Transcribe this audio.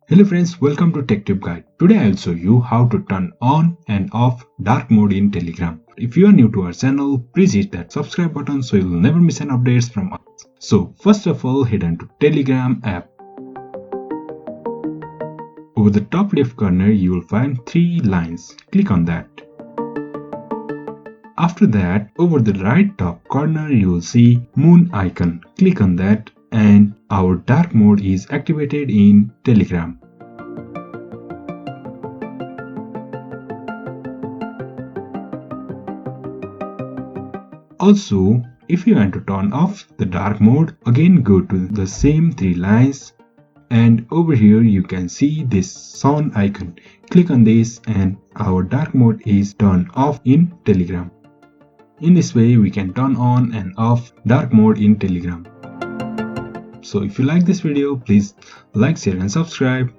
Hello friends, welcome to TechTechGuide. Today I'll show you how to turn on and off dark mode in Telegram. If you are new to our channel, please hit that subscribe button so you'll never miss an updates from us. So first of all, head on to Telegram app. Over the top left corner, you will find 3 lines. Click on that. After that, over the right top corner, you will see moon icon. Click on that and our dark mode is activated in Telegram. Also, if you want to turn off the dark mode, again go to the same 3 lines and over here you can see this sound icon. Click on this and our dark mode is turned off in Telegram. In this way we can turn on and off dark mode in Telegram. So if you like this video, please like, share and subscribe.